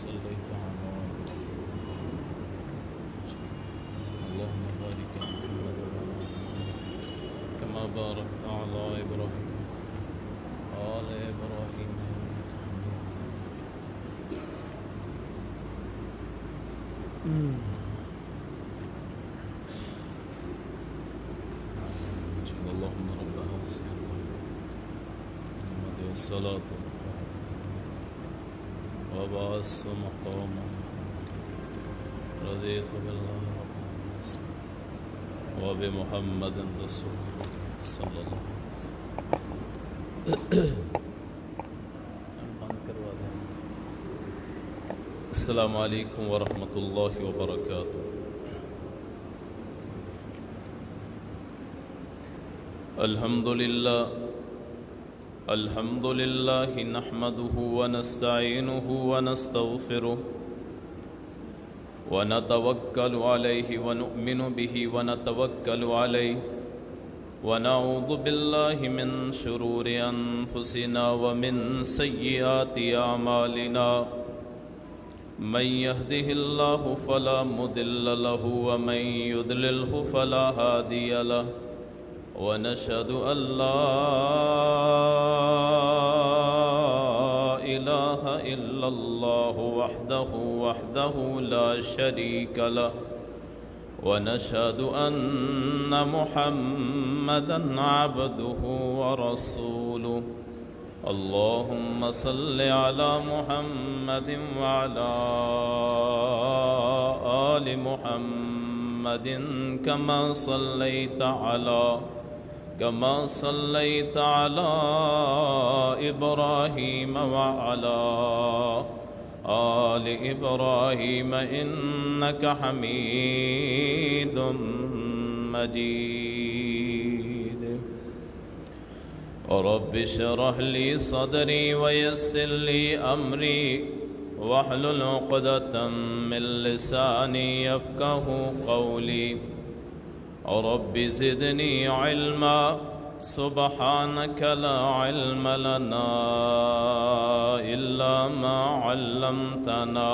صليت على اللهم بارك على محمد وعلى آل محمد كما باركت على إبراهيم وآل إبراهيم إنك حميد مجيد. اللهم رب هذه محمد الصلاة وبعث مقاما رضيت بالله ربا وبمحمد رسول الله صلی اللہ علیہ وسلم. السلام علیکم ورحمۃ اللہ وبرکاتہ. الحمد للہ نحمده ونستعینه ونستغفره ونتوکل علیہ ونؤمن به ونتوکل علیہ ونعوذ باللہ من شرور انفسنا ومن سیئات اعمالنا من يهده الله فلا مضل له ومن يضلله فلا هادي له ونشهد أن لا إله إلا الله وحده لا شريك له ونشهد أن محمدا عبده ورسوله. اللهم صل على محمد وعلى آل محمد كما صليت على إبراهيم وعلى آل إبراهيم إنك حميد مجيد. رب اشرح لي صدري ويسر لي أمري واحلل عقدة من لساني يفقه قولي. رب زدني علما سبحانك لا علم لنا إلا ما علمتنا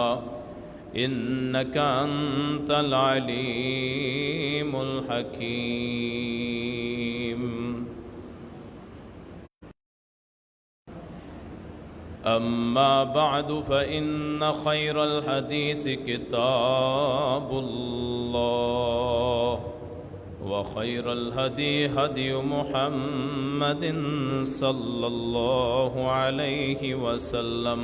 إنك أنت العليم الحكيم. أما بعد فإن خير الحديث كتاب الله وخير الهدي هدي محمد صلى الله عليه وسلم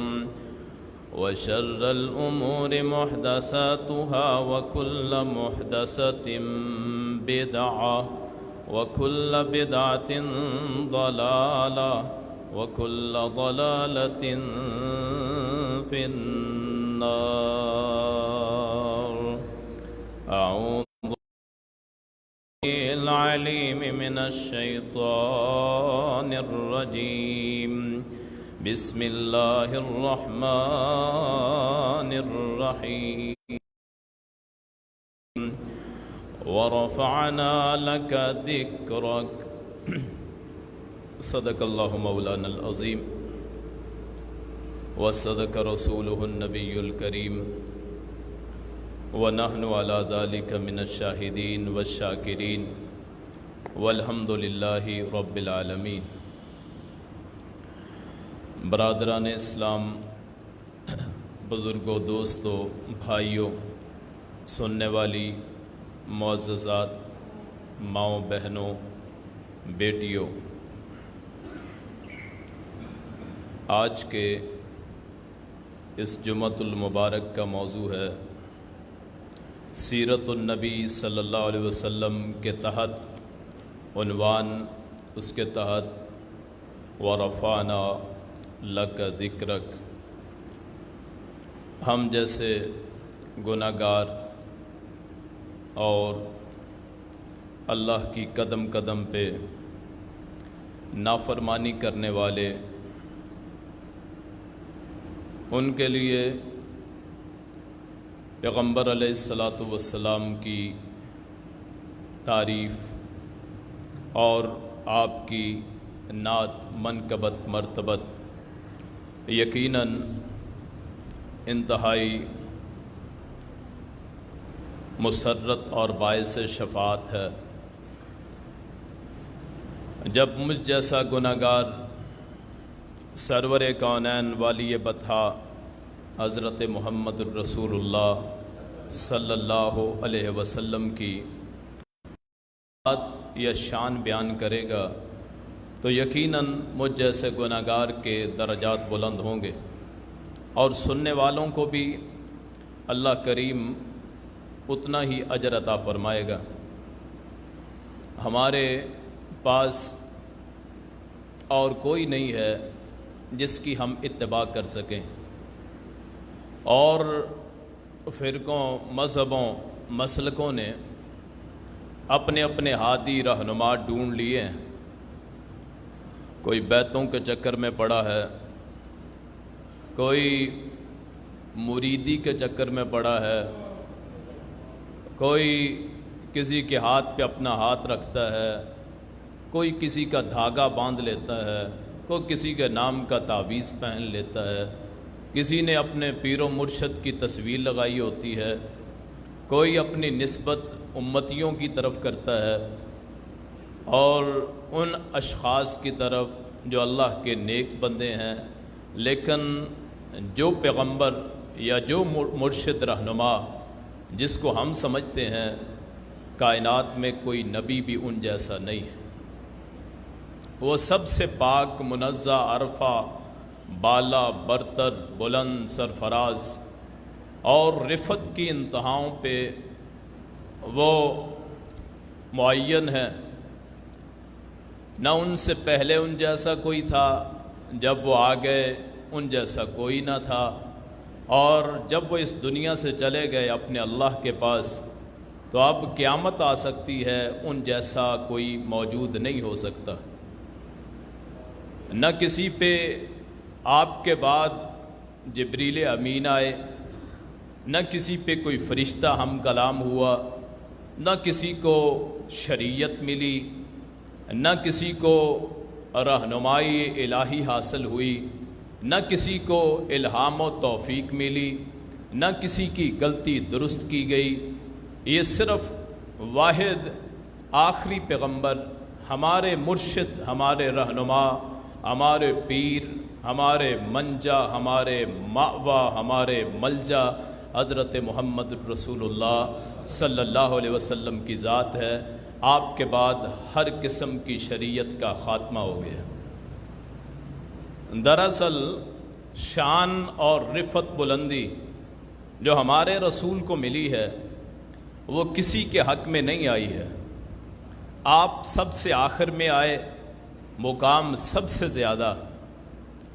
وشر الأمور محدثاتها وكل محدثة بدعة وكل بدعة ضلالة وكل ضلالة في النار. أعوذ العليم من الشيطان الرجيم. بسم الله الرحمن الرحيم. ورفعنا لك ذكرك. صدق اللہ مولانا العظیم وصدق رسولہ النبی الکریم ونحن على ذلك من الشاہدین والشاکرین والحمد للہ رب العالمین. برادران اسلام، بزرگوں، دوستوں، بھائیوں، سننے والی معززات ماؤں، بہنوں، بیٹیوں، آج کے اس جمعۃ المبارک کا موضوع ہے سیرت النبی صلی اللہ علیہ وسلم کے تحت عنوان، اس کے تحت ورفعنا لک ذکرک. ہم جیسے گناہ گار اور اللہ کی قدم قدم پہ نافرمانی کرنے والے، ان کے لیے پیغمبر علیہ السلام کی تعریف اور آپ کی نعت، منقبت، مرتبت یقیناً انتہائی مسرت اور باعث شفاعت ہے جب مجھ جیسا گناہگار سرور کونین والی بطحا حضرت محمد الرسول اللہ صلی اللہ علیہ وسلم کی بات یا شان بیان کرے گا تو یقیناً مجھ جیسے گناہگار کے درجات بلند ہوں گے، اور سننے والوں کو بھی اللہ کریم اتنا ہی اجر عطا فرمائے گا۔ ہمارے پاس اور کوئی نہیں ہے جس کی ہم اتباع کر سکیں، اور فرقوں، مذہبوں، مسلکوں نے اپنے اپنے ہادی رہنما ڈھونڈ لیے ہیں۔ کوئی بیتوں کے چکر میں پڑا ہے، کوئی مریدی کے چکر میں پڑا ہے، کوئی کسی کے ہاتھ پہ اپنا ہاتھ رکھتا ہے، کوئی کسی کا دھاگا باندھ لیتا ہے، کوئی کسی کے نام کا تعویذ پہن لیتا ہے، کسی نے اپنے پیر و مرشد کی تصویر لگائی ہوتی ہے، کوئی اپنی نسبت امتیوں کی طرف کرتا ہے اور ان اشخاص کی طرف جو اللہ کے نیک بندے ہیں، لیکن جو پیغمبر یا جو مرشد رہنما جس کو ہم سمجھتے ہیں، کائنات میں کوئی نبی بھی ان جیسا نہیں ہے۔ وہ سب سے پاک، منزہ، عرفہ، بالا، برتر، بلند، سرفراز اور رفت کی انتہاؤں پہ وہ معین ہے۔ نہ ان سے پہلے ان جیسا کوئی تھا، جب وہ آ گئے ان جیسا کوئی نہ تھا، اور جب وہ اس دنیا سے چلے گئے اپنے اللہ کے پاس تو اب قیامت آ سکتی ہے، ان جیسا کوئی موجود نہیں ہو سکتا۔ نہ کسی پہ آپ کے بعد جبریل امین آئے، نہ کسی پہ کوئی فرشتہ ہم کلام ہوا، نہ کسی کو شریعت ملی، نہ کسی کو رہنمائی الہی حاصل ہوئی، نہ کسی کو الہام و توفیق ملی، نہ کسی کی غلطی درست کی گئی۔ یہ صرف واحد آخری پیغمبر، ہمارے مرشد، ہمارے رہنما، ہمارے پیر، ہمارے منجا، ہمارے مأویٰ، ہمارے ملجا حضرت محمد رسول اللہ صلی اللہ علیہ وسلم کی ذات ہے۔ آپ کے بعد ہر قسم کی شریعت کا خاتمہ ہو گیا۔ دراصل شان اور رفت بلندی جو ہمارے رسول کو ملی ہے وہ کسی کے حق میں نہیں آئی ہے۔ آپ سب سے آخر میں آئے، مقام سب سے زیادہ،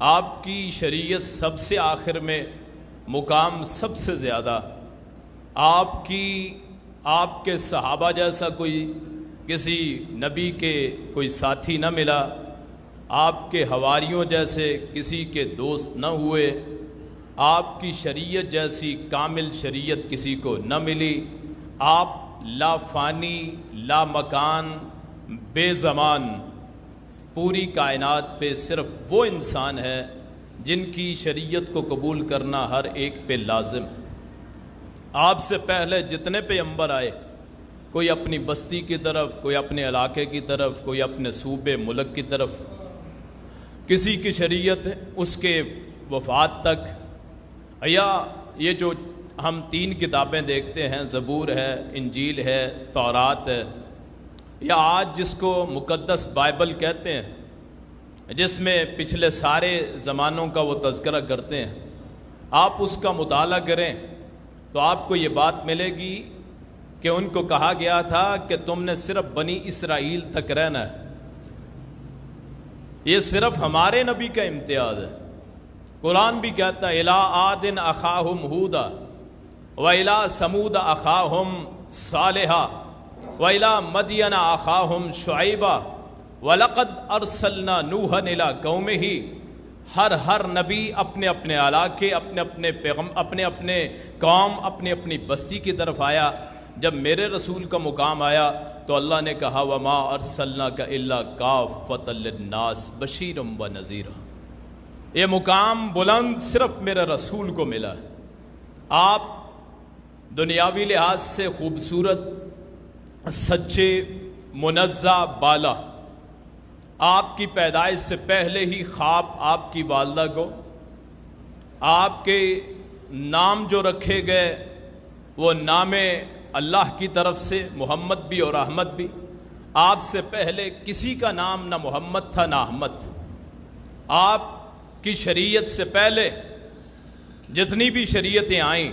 آپ کی شریعت سب سے آخر میں، مقام سب سے زیادہ، آپ کے صحابہ جیسا کوئی کسی نبی کے کوئی ساتھی نہ ملا، آپ کے حواریوں جیسے کسی کے دوست نہ ہوئے، آپ کی شریعت جیسی کامل شریعت کسی کو نہ ملی۔ آپ لا فانی، لا مکان، بے زمان، پوری کائنات پہ صرف وہ انسان ہے جن کی شریعت کو قبول کرنا ہر ایک پہ لازم۔ آپ سے پہلے جتنے پیغمبر آئے، کوئی اپنی بستی کی طرف، کوئی اپنے علاقے کی طرف، کوئی اپنے صوبے ملک کی طرف، کسی کی شریعت اس کے وفات تک، یا یہ جو ہم 3 کتابیں دیکھتے ہیں، زبور ہے، انجیل ہے، تورات ہے، یا آج جس کو مقدس بائبل کہتے ہیں، جس میں پچھلے سارے زمانوں کا وہ تذکرہ کرتے ہیں، آپ اس کا مطالعہ کریں تو آپ کو یہ بات ملے گی کہ ان کو کہا گیا تھا کہ تم نے صرف بنی اسرائیل تک رہنا ہے۔ یہ صرف ہمارے نبی کا امتیاز ہے۔ قرآن بھی کہتا ہے اِلیٰ عَادٍ أَخَاهُمْ هُودًا وَإِلیٰ ثَمُودَ أَخَاهُمْ صَالِحًا وَإِلیٰ مَدْیَنَ أَخَاهُمْ شُعَیْبًا وَلَقَدْ أَرْسَلْنَا نُوحًا إِلیٰ قَوْمِهِ۔ ہر نبی اپنے اپنے علاقے، اپنے اپنے قوم، اپنی بستی کی طرف آیا۔ جب میرے رسول کا مقام آیا تو اللہ نے کہا وَمَا أَرْسَلْنَاكَ إِلَّا كَافَّةً لِلنَّاسِ بَشِيرًا وَنَذِيرًا۔ یہ مقام بلند صرف میرے رسول کو ملا ہے۔ آپ دنیاوی لحاظ سے خوبصورت، سچے، منزہ، بالا، آپ کی پیدائش سے پہلے ہی خواب آپ کی والدہ کو آپ کے نام جو رکھے گئے وہ نام اللہ کی طرف سے، محمد بھی اور احمد بھی، آپ سے پہلے کسی کا نام نہ محمد تھا نہ احمد تھا۔ آپ کی شریعت سے پہلے جتنی بھی شریعتیں آئیں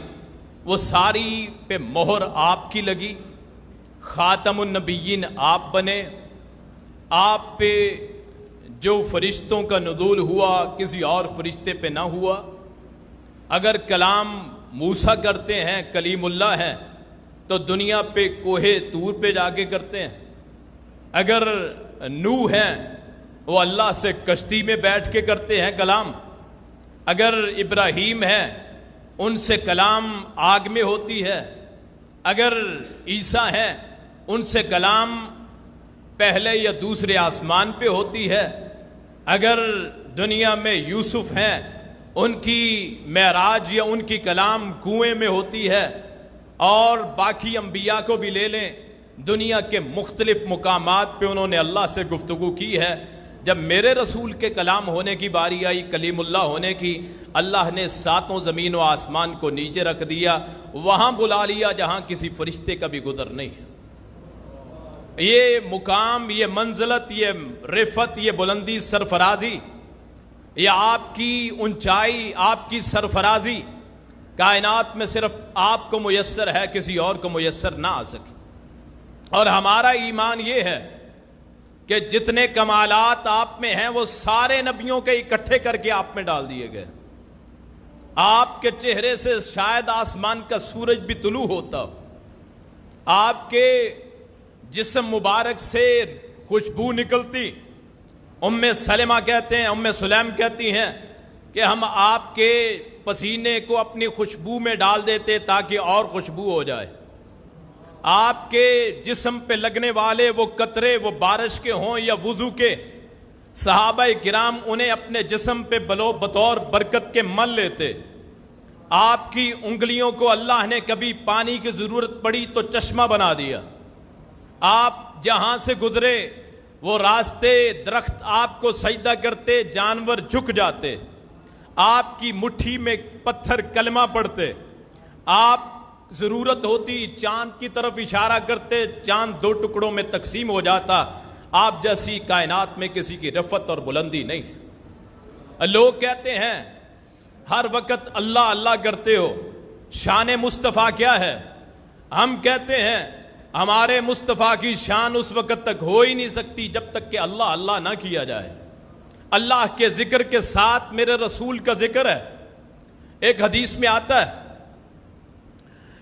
وہ ساری پہ مہر آپ کی لگی، خاتم النبیین آپ بنے، آپ پہ جو فرشتوں کا نزول ہوا کسی اور فرشتے پہ نہ ہوا۔ اگر کلام موسیٰ کرتے ہیں، کلیم اللہ ہیں، تو دنیا پہ کوہ طور پہ جا کے کرتے ہیں۔ اگر نوح ہیں وہ اللہ سے کشتی میں بیٹھ کے کرتے ہیں کلام۔ اگر ابراہیم ہیں ان سے کلام آگ میں ہوتی ہے۔ اگر عیسیٰ ہیں ان سے کلام پہلے یا دوسرے آسمان پہ ہوتی ہے۔ اگر دنیا میں یوسف ہیں ان کی معراج یا ان کی کلام کنویں میں ہوتی ہے، اور باقی انبیاء کو بھی لے لیں، دنیا کے مختلف مقامات پہ انہوں نے اللہ سے گفتگو کی ہے۔ جب میرے رسول کے کلام ہونے کی باری آئی، کلیم اللہ ہونے کی، اللہ نے ساتوں زمین و آسمان کو نیچے رکھ دیا، وہاں بلا لیا جہاں کسی فرشتے کا بھی گزر نہیں ہے۔ یہ مقام، یہ منزلت، یہ رفعت، یہ بلندی، سرفرازی، یہ آپ کی اونچائی، آپ کی سرفرازی کائنات میں صرف آپ کو میسر ہے، کسی اور کو میسر نہ آ سکے۔ اور ہمارا ایمان یہ ہے کہ جتنے کمالات آپ میں ہیں وہ سارے نبیوں کے اکٹھے کر کے آپ میں ڈال دیے گئے۔ آپ کے چہرے سے شاید آسمان کا سورج بھی طلوع ہوتا ہو، آپ کے جسم مبارک سے خوشبو نکلتی۔ ام سلمہ کہتے ہیں، ام سلیم کہتی ہیں کہ ہم آپ کے پسینے کو اپنی خوشبو میں ڈال دیتے تاکہ اور خوشبو ہو جائے۔ آپ کے جسم پہ لگنے والے وہ قطرے، وہ بارش کے ہوں یا وضو کے، صحابہ کرام انہیں اپنے جسم پہ بطور برکت کے مل لیتے۔ آپ کی انگلیوں کو اللہ نے کبھی پانی کی ضرورت پڑی تو چشمہ بنا دیا۔ آپ جہاں سے گزرے وہ راستے، درخت آپ کو سجدہ کرتے، جانور جھک جاتے، آپ کی مٹھی میں پتھر کلمہ پڑھتے، آپ ضرورت ہوتی چاند کی طرف اشارہ کرتے، چاند دو ٹکڑوں میں تقسیم ہو جاتا۔ آپ جیسی کائنات میں کسی کی رفعت اور بلندی نہیں ہے۔ لوگ کہتے ہیں ہر وقت اللہ اللہ کرتے ہو، شان مصطفیٰ کیا ہے؟ ہم کہتے ہیں ہمارے مصطفیٰ کی شان اس وقت تک ہو ہی نہیں سکتی جب تک کہ اللہ اللہ نہ کیا جائے۔ اللہ کے ذکر کے ساتھ میرے رسول کا ذکر ہے۔ ایک حدیث میں آتا ہے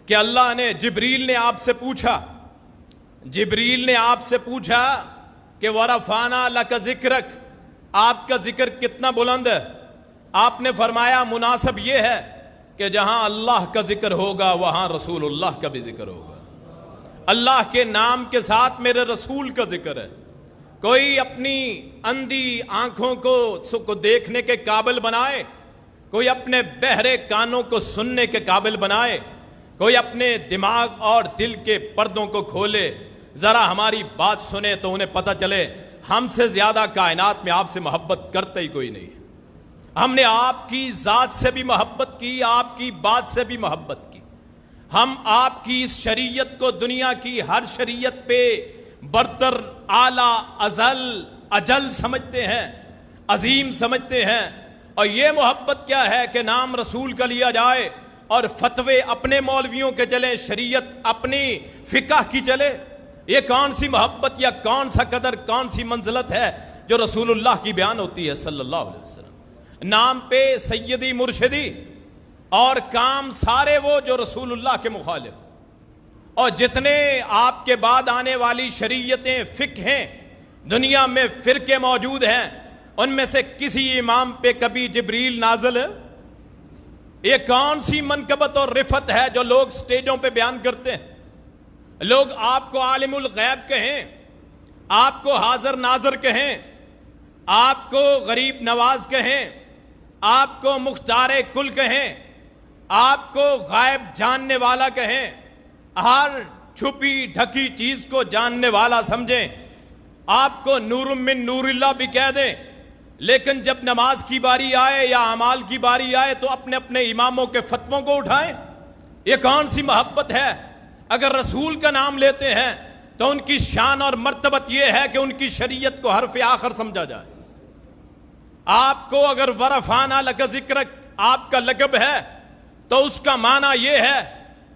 کہ اللہ نے جبریل نے آپ سے پوچھا، جبریل نے آپ سے پوچھا کہ وَرَفَعْنَا لَكَ ذِكْرَكَ، آپ کا ذکر کتنا بلند ہے؟ آپ نے فرمایا مناسب یہ ہے کہ جہاں اللہ کا ذکر ہوگا وہاں رسول اللہ کا بھی ذکر ہوگا۔ اللہ کے نام کے ساتھ میرے رسول کا ذکر ہے۔ کوئی اپنی اندھی آنکھوں کو دیکھنے کے قابل بنائے، کوئی اپنے بہرے کانوں کو سننے کے قابل بنائے، کوئی اپنے دماغ اور دل کے پردوں کو کھولے، ذرا ہماری بات سنے تو انہیں پتہ چلے ہم سے زیادہ کائنات میں آپ سے محبت کرتا ہی کوئی نہیں۔ ہم نے آپ کی ذات سے بھی محبت کی، آپ کی بات سے بھی محبت کی۔ ہم آپ کی اس شریعت کو دنیا کی ہر شریعت پہ برتر، اعلیٰ، ازل، اجل سمجھتے ہیں، عظیم سمجھتے ہیں۔ اور یہ محبت کیا ہے کہ نام رسول کا لیا جائے اور فتوے اپنے مولویوں کے چلیں، شریعت اپنی فقہ کی چلے۔ یہ کون سی محبت یا کون سا قدر، کون سی منزلت ہے جو رسول اللہ کی بیان ہوتی ہے صلی اللہ علیہ وسلم؟ نام پہ سیدی مرشدی اور کام سارے وہ جو رسول اللہ کے مخالف۔ اور جتنے آپ کے بعد آنے والی شریعتیں، فقہ ہیں، دنیا میں فرقے موجود ہیں، ان میں سے کسی امام پہ کبھی جبریل نازل ہے؟ یہ کون سی منقبت اور رفعت ہے جو لوگ سٹیجوں پہ بیان کرتے ہیں؟ لوگ آپ کو عالم الغیب کہیں، آپ کو حاضر ناظر کہیں، آپ کو غریب نواز کہیں، آپ کو مختار کل کہیں، آپ کو غائب جاننے والا کہیں، ہر چھپی ڈھکی چیز کو جاننے والا سمجھیں، آپ کو نور من نور اللہ بھی کہہ دیں، لیکن جب نماز کی باری آئے یا اعمال کی باری آئے تو اپنے اپنے اماموں کے فتووں کو اٹھائیں۔ یہ کون سی محبت ہے؟ اگر رسول کا نام لیتے ہیں تو ان کی شان اور مرتبت یہ ہے کہ ان کی شریعت کو حرف آخر سمجھا جائے۔ آپ کو اگر ورفعنا لک ذکرک آپ کا لقب ہے تو اس کا معنی یہ ہے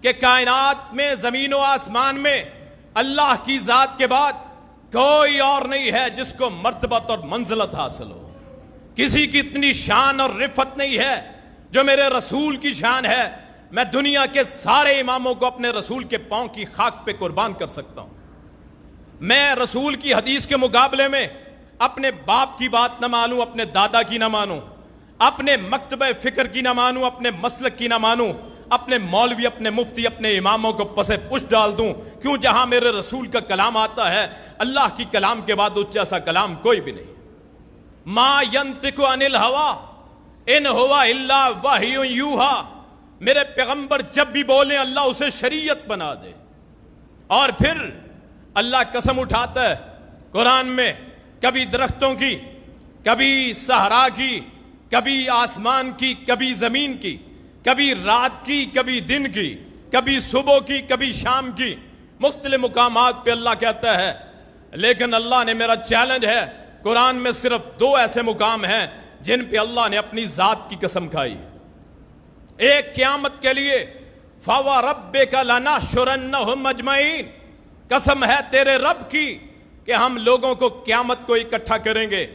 کہ کائنات میں، زمین و آسمان میں اللہ کی ذات کے بعد کوئی اور نہیں ہے جس کو مرتبت اور منزلت حاصل ہو۔ کسی کی اتنی شان اور رفت نہیں ہے جو میرے رسول کی شان ہے۔ میں دنیا کے سارے اماموں کو اپنے رسول کے پاؤں کی خاک پہ قربان کر سکتا ہوں۔ میں رسول کی حدیث کے مقابلے میں اپنے باپ کی بات نہ مانوں، اپنے دادا کی نہ مانوں، اپنے مکتبہ فکر کی نہ مانوں، اپنے مسلک کی نہ مانوں، اپنے مولوی، اپنے مفتی، اپنے اماموں کو پسے پشت ڈال دوں۔ کیوں؟ جہاں میرے رسول کا کلام آتا ہے، اللہ کی کلام کے بعد اس جیسا کلام کوئی بھی نہیں۔ ما ینطق عن الہوی ان ہوا الا وحی یوحی، میرے پیغمبر جب بھی بولیں اللہ اسے شریعت بنا دے۔ اور پھر اللہ قسم اٹھاتا ہے قرآن میں، کبھی درختوں کی، کبھی صحرا کی، کبھی آسمان کی، کبھی زمین کی، کبھی رات کی، کبھی دن کی، کبھی صبح کی، کبھی شام کی، مختلف مقامات پہ اللہ کہتا ہے۔ لیکن اللہ نے، میرا چیلنج ہے، قرآن میں صرف 2 ایسے مقام ہیں جن پہ اللہ نے اپنی ذات کی قسم کھائی۔ ایک قیامت کے لیے فَوَرَبِّكَ لَنَحْشُرَنَّهُمْ أَجْمَعِينَ، قسم ہے تیرے رب کی کہ ہم لوگوں کو قیامت کو اکٹھا کریں گے۔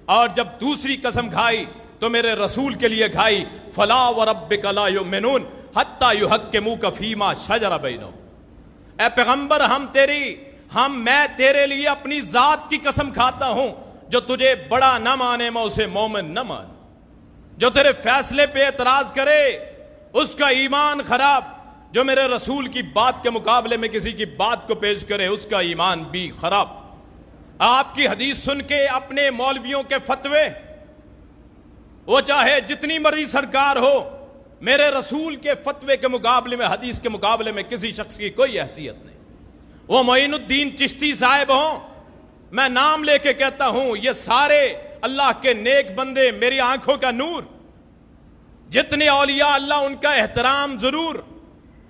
اور جب دوسری قسم کھائی تو میرے رسول کے لیے کھائی، فَلَا وَرَبِّكَ لَا يُؤْمِنُونَ حَتَّى يُحَكِّمُوكَ فِي مَا شَجَرَ بَيْنَهُمْ۔ اے پیغمبر، میں تیرے لیے اپنی ذات کی قسم کھاتا ہوں، جو تجھے بڑا نہ مانے میں اسے مومن نہ مانوں، جو تیرے فیصلے پہ اعتراض کرے اس کا ایمان خراب، جو میرے رسول کی بات کے مقابلے میں کسی کی بات کو پیش کرے اس کا ایمان بھی خراب۔ آپ کی حدیث سن کے اپنے مولویوں کے فتوے، وہ چاہے جتنی مرضی سرکار ہو، میرے رسول کے فتوے کے مقابلے میں، حدیث کے مقابلے میں کسی شخص کی کوئی حیثیت نہیں۔ وہ معین الدین چشتی صاحب ہوں، میں نام لے کے کہتا ہوں، یہ سارے اللہ کے نیک بندے، میری آنکھوں کا نور، جتنے اولیاء اللہ ان کا احترام ضرور۔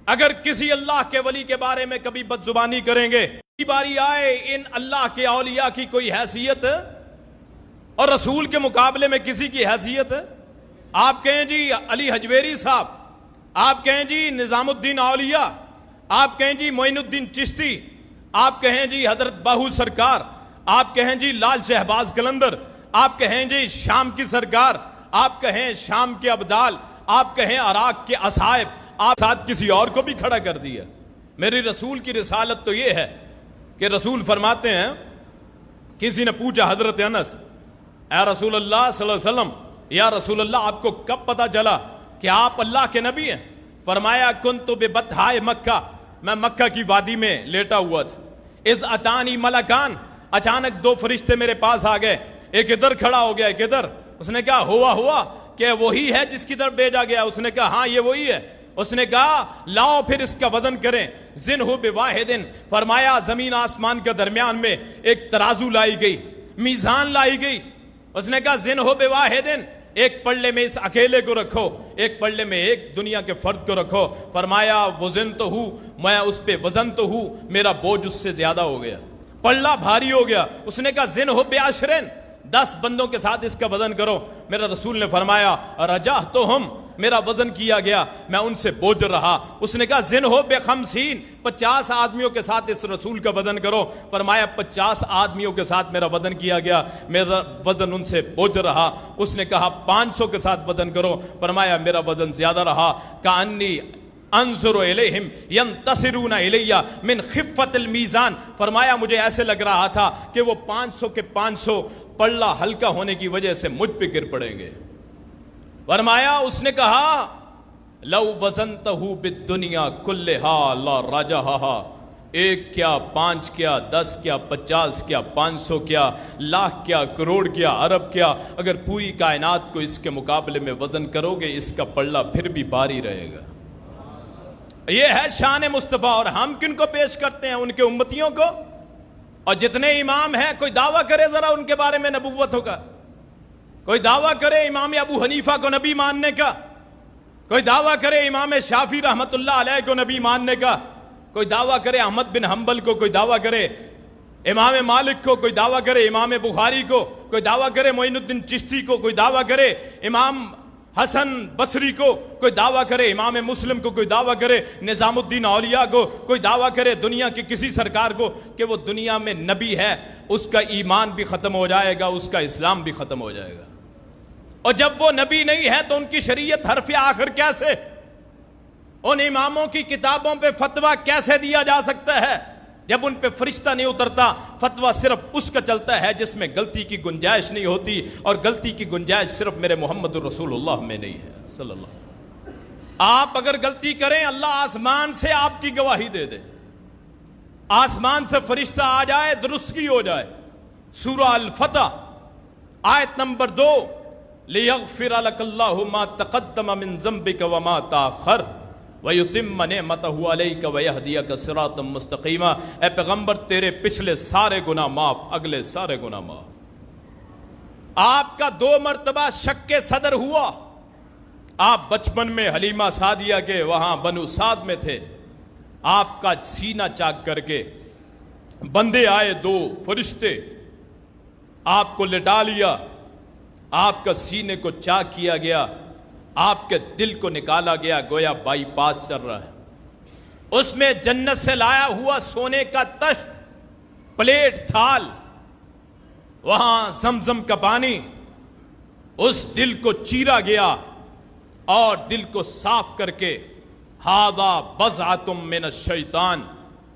اگر کسی اللہ کے ولی کے بارے میں کبھی بد زبانی کریں گے، باری آئے ان اللہ کے اولیاء کی کوئی حیثیت اور رسول کے مقابلے میں کسی کی حیثیت؟ آپ کہیں جی علی حجویری صاحب، آپ کہیں جی نظام الدین اولیاء، آپ کہیں جی معین الدین چشتی، آپ کہیں جی حضرت باہو سرکار، آپ کہیں جی لال شہباز قلندر، آپ کہیں جی شام کی سرکار، آپ کہیں شام کے ابدال، آپ کہیں عراق کے اصحاب، آپ ساتھ کسی اور کو بھی کھڑا کر دیا۔ میری رسول کی رسالت تو یہ ہے کہ رسول فرماتے ہیں، کسی نے پوچھا حضرت انس، اے رسول اللہ صلی اللہ علیہ وسلم، یا رسول اللہ آپ کو کب پتا چلا کہ آپ اللہ کے نبی ہیں؟ فرمایا کنت ببطحاء مکہ، میں مکہ کی وادی میں لیٹا ہوا تھا، اذ اتانی ملکان، اچانک 2 فرشتے میرے پاس آ گئے، ایک ادھر کھڑا ہو گیا، ایک ادھر۔ اس نے کہا ہوا کہ وہی ہے جس کی طرف بھیجا گیا؟ اس نے کہا ہاں یہ وہی ہے۔ اس نے کہا لاؤ پھر اس کا وزن کریں، زنہ بواحد، فرمایا زمین آسمان کے درمیان میں ایک ترازو لائی گئی، میزان لائی گئی۔ اس نے کہا زنہ بواحد، ایک پلڑے میں اس اکیلے کو رکھو، ایک پلڑے میں ایک دنیا کے فرد کو رکھو۔ فرمایا وزن تو ہوں، میں اس پہ وزن تو ہوں، میرا بوجھ اس سے زیادہ ہو گیا، پلڑا بھاری ہو گیا۔ اس نے کہا زنہ بعشرن، 10 بندوں کے ساتھ اس کا وزن کرو۔ میرا رسول نے فرمایا رجحتہم، میرا وزن کیا گیا، میں ان سے بوجھ رہا۔ اس نے کہا زنہ بخمسین، 50 آدمیوں کے ساتھ اس رسول کا وزن کرو۔ فرمایا 50 آدمیوں کے ساتھ میرا وزن کیا گیا، میرا وزن ان سے بوجھ رہا۔ اس نے کہا 500 کے ساتھ وزن کرو۔ فرمایا میرا وزن زیادہ رہا۔ کأنی انظر الیہم ینتصرون الی من خفت المیزان، فرمایا مجھے ایسے لگ رہا تھا کہ وہ 500 کے 500 پلڑا ہلکا ہونے کی وجہ سے مجھ پہ گر پڑیں گے۔ فرمایا اس نے کہا لو وزنتہ بالدنیا کلہا لا رجحہا، ایک کیا، 5 کیا، 10 کیا، 50 کیا، 500 کیا، لاکھ کیا، کروڑ کیا، ارب کیا، اگر پوری کائنات کو اس کے مقابلے میں وزن کرو گے اس کا پلڑا پھر بھی بھاری رہے گا۔ یہ ہے شان مصطفیٰ۔ اور ہم کن کو پیش کرتے ہیں؟ ان کے امتیوں کو۔ اور جتنے امام ہیں، کوئی دعویٰ کرے ذرا ان کے بارے میں نبوت ہوگا، کوئی دعویٰ کرے امام ابو حنیفہ کو نبی ماننے کا، کوئی دعویٰ کرے امام شافعی رحمت اللہ علیہ کو نبی ماننے کا، کوئی دعویٰ کرے احمد بن حنبل کو، کوئی دعویٰ کرے امام مالک کو، کوئی دعویٰ کرے امام بخاری کو، کوئی دعویٰ کرے معین الدین چشتی کو، کوئی دعویٰ کرے امام حسن بصری کو، کوئی دعویٰ کرے امام مسلم کو، کوئی دعویٰ کرے نظام الدین اولیاء کو، کوئی دعویٰ کرے دنیا کی کسی سرکار کو کہ وہ دنیا میں نبی ہے، اس کا ایمان بھی ختم ہو جائے گا، اس کا اسلام بھی ختم ہو جائے گا۔ اور جب وہ نبی نہیں ہے تو ان کی شریعت حرف آخر کیسے؟ ان اماموں کی کتابوں پہ فتویٰ کیسے دیا جا سکتا ہے جب ان پہ فرشتہ نہیں اترتا؟ فتویٰ صرف اس کا چلتا ہے جس میں غلطی کی گنجائش نہیں ہوتی، اور غلطی کی گنجائش صرف میرے محمد الرسول اللہ میں نہیں ہے صلی اللہ علیہ وسلم۔ آپ اگر غلطی کریں اللہ آسمان سے آپ کی گواہی دے دے، آسمان سے فرشتہ آ جائے درستگی ہو جائے۔ سورہ الفتح آیت نمبر 2، لِيَغْفِرَ لَكَ اللَّهُ مَا تَقَدَّمَ مِن ذَنبِكَ وَمَا تَأَخَّرَ وَيُتِمَّ نِعْمَتَهُ عَلَيْكَ وَيَهْدِيَكَ صِرَاطًا مُسْتَقِيمًا۔ اے پیغمبر تیرے پچھلے سارے گناہ معاف، اگلے سارے گناہ معاف۔ آپ کا 2 مرتبہ شک صدر ہوا۔ آپ بچپن میں حلیمہ سعدیہ کے وہاں بنو سعد میں تھے، آپ کا سینہ چاک کر کے بندے آئے 2 فرشتے، آپ کو لٹا لیا، آپ کا سینے کو چاک کیا گیا، آپ کے دل کو نکالا گیا، گویا بائی پاس چل رہا ہے۔ اس میں جنت سے لایا ہوا سونے کا تشت، پلیٹ، تھال، وہاں زمزم کا پانی، اس دل کو چیرا گیا اور دل کو صاف کر کے ہاذا بضعۃ من الشیطان،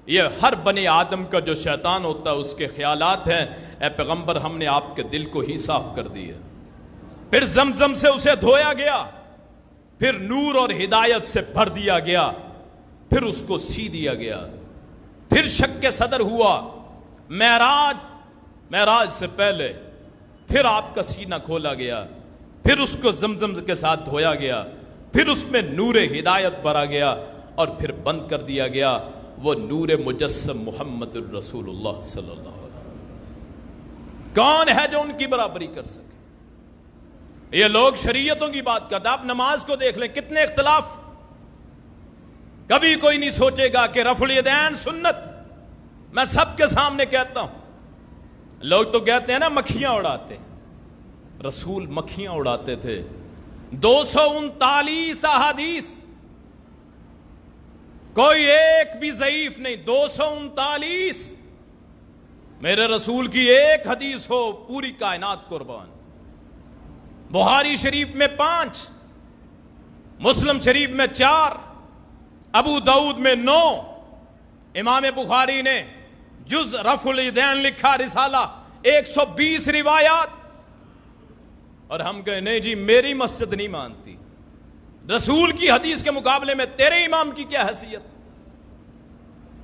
یہ ہر بنی آدم کا جو شیطان ہوتا ہے اس کے خیالات ہیں، اے پیغمبر ہم نے آپ کے دل کو ہی صاف کر دیا۔ پھر زمزم سے اسے دھویا گیا، پھر نور اور ہدایت سے بھر دیا گیا، پھر اس کو سی دیا گیا، پھر شک صدر ہوا۔ معراج سے پہلے پھر آپ کا سینہ کھولا گیا، پھر اس کو زمزم کے ساتھ دھویا گیا، پھر اس میں نور ہدایت بھرا گیا، اور پھر بند کر دیا گیا وہ نور مجسم محمد الرسول اللہ صلی اللہ علیہ وسلم۔ کون ہے جو ان کی برابری کر سکے؟ یہ لوگ شریعتوں کی بات کرتے، آپ نماز کو دیکھ لیں کتنے اختلاف۔ کبھی کوئی نہیں سوچے گا کہ رفع الیدین سنت۔ میں سب کے سامنے کہتا ہوں، لوگ تو کہتے ہیں نا مکھیاں اڑاتے ہیں، رسول مکھیاں اڑاتے تھے۔ 239 احادیث، کوئی ایک بھی ضعیف نہیں، 239۔ میرے رسول کی ایک حدیث ہو پوری کائنات قربان۔ بخاری شریف میں 5، مسلم شریف میں 4، ابو داؤد میں 9۔ امام بخاری نے جز رفع الیدین لکھا، رسالہ 120 روایات، اور ہم کہیں نہیں جی میری مسجد نہیں مانتی، رسول کی حدیث کے مقابلے میں تیرے امام کی کیا حیثیت؟